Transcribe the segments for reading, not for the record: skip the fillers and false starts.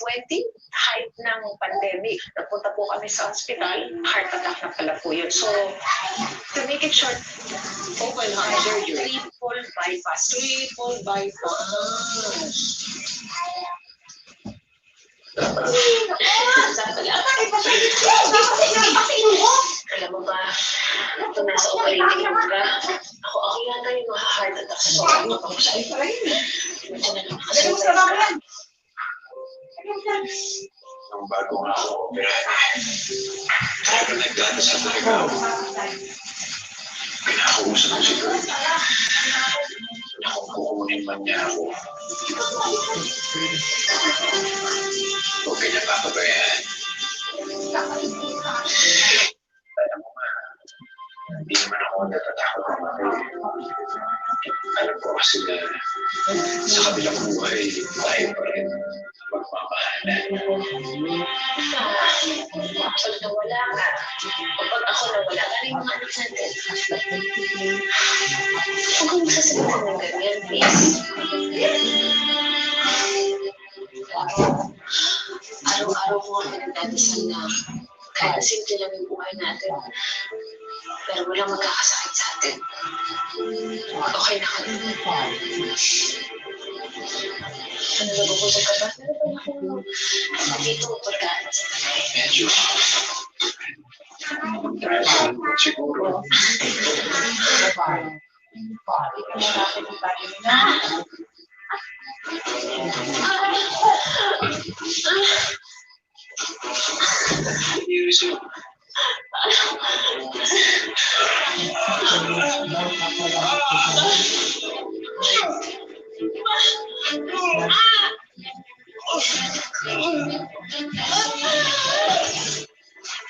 2020, height ng pandemic. Napunta po kami sa hospital, heart attack na pala po yun. So, to make it short, open heart surgery. Triple bypass. Triple bypass. Alam mo ba, ito nasa operating room ka. Ako yata yung heart attack sa sobrang matang sa ito. Medyo na lang nakasabay. Ang bago nga ako operahan. Kaya nagdaan sa talaga ako. Pinakausap ko si Kurt. Na kung kukunin man niya ako. Huwag ka niya papabayaan. Alam mo nga, hindi naman ako natatakot ng mga alam ko kasi na sa kabilang buhay, tayo pa rin magmamahalan. Pag nawala ka, kapag ako nawala, ano yung mga anak natin? Huwag kang masasabihin ng ganyan, please. Araw-araw ko ang pinagdadasal na kahit simple lang yung buhay natin, pero walang magkakasakit sa atin. Okay na kami. Ano ba bubusog ka ba? Meron ba akong dito pagkaan sa tagay? Medyo. Dahil siguro. Seriously.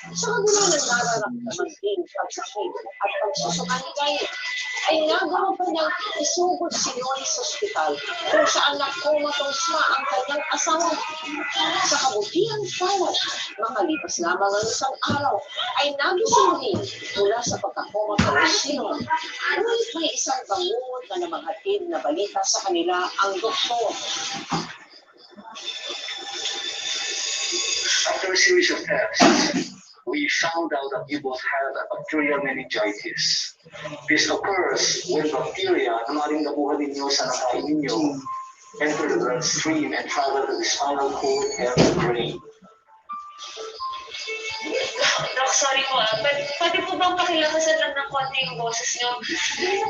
Sa kabila ng nararamdaman din pagsakit at pagsusumangkay, ay nagawa pa niyang isugod si Noy sa ospital kung saan nakomatose na ang kanyang asawa. Sa kabutihang palad, makalipas lamang ang isang araw, ay nagising din mula sa pagkakomatose si Noy. Ngunit may isang bangungot na namanghatid na balita sa kanila ang doktor. After a series of tests, we found out that you both have a bacterial meningitis. This occurs when bacteria na maaaring nabuhan ninyo sa nakain ninyo enter the bloodstream and travel to the spinal cord and the brain. Doc, sorry po pwede po bang pakilakasan lang ng konti yung boses nyo?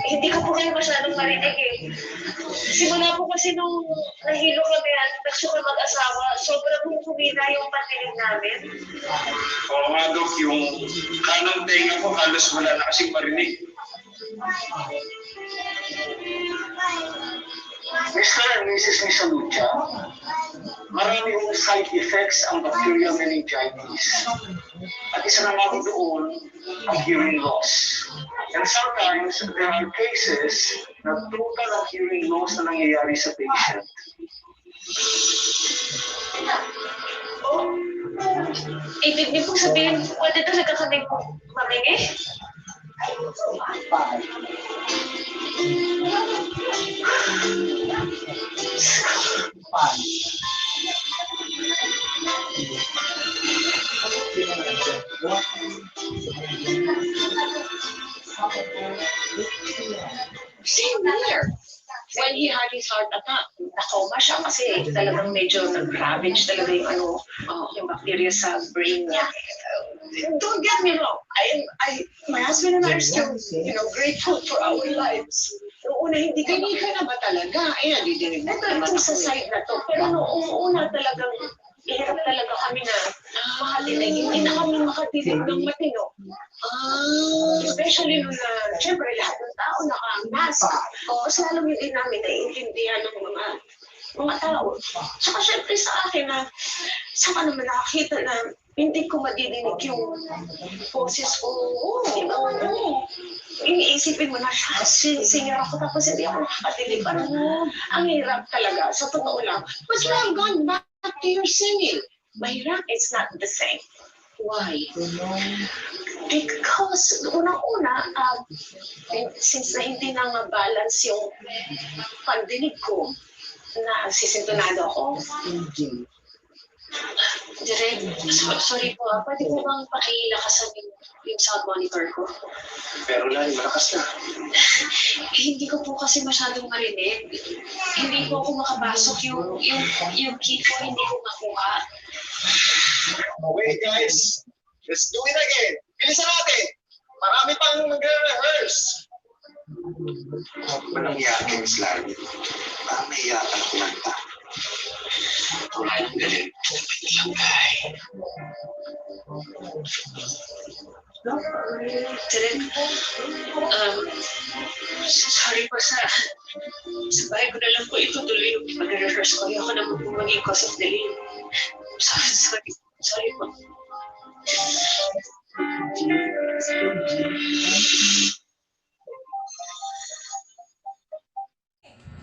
Hindi ko po kayo masyadong marinig eh. Simula po kasi nung nahilo kami at nagsuka mag-asawa, sobrang humina yung patinig namin. Oo nga, Dok, yung kanang tenga ko halos wala na kasing marinig. Mr. and Mrs. Misalucha, marami yung side effects ang bacterial meningitis. At isa naman doon ang hearing loss. And sometimes there are cases na total ang hearing loss na nangyayari sa patient. Oh, ibig niyo po sabihin, pwede talaga kami mamingi? Same here. When he had his heart attack, nakoma siya kasi talagang medyo nag-ravage talaga yung yung bacteria sa brain niya. Don't get me wrong. My husband and I are still, grateful for our lives. Noong una, hindi ka na ba talaga? Didinig mo naman ako sa side na to. Pero noong una talagang, hirap talaga kami na makatinig. Hindi na kami makatinig ng matino. Especially nung siyempre lahat ng tao naka-mask. Mas lalo hindi namin naiintindihan ng mga tao. Saka siyempre sa akin na, saka naman nakakita na hindi ko madidinig yung boses ko. Iniisipin mo na singer ako tapos hindi ako nakakatinig. Parang ang hirap talaga. Sa totoo lang. But you have gone back to your singing. Mahirap, it's not the same. Why? Because unang-una, since na hindi na ma-balance yung pandinig ko, na sisintonado ako, Direk, sorry po pwede po bang pakilakasan yung sound monitor ko? Pero Lani, malakas na. Hindi ko po kasi masyadong marinig. Hindi po ako makapasok yung key ko, hindi ko makuha. Okay guys, let's do it again. Bilisan natin. Marami pang mag-rehearse. Walang yakin, Lani. Parang nahiya ka na kumanta. Wala nang galing. Dapat lang, guy. Direk, sorry po sa bahay ko na lang po itutuloy yung mag-rehearse ko. Ayoko naman po maging cause of delay. Sorry po.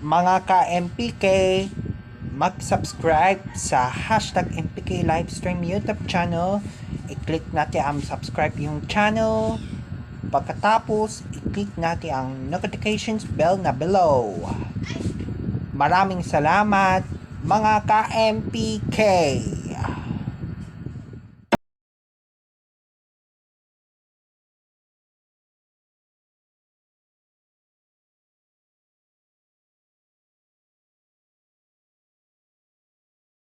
Mga ka-MPK, mag-subscribe sa hashtag MPK Livestream YouTube channel. I-click natin ang subscribe yung channel. Pagkatapos, i-click natin ang notifications bell na below. Maraming salamat mga ka-MPK.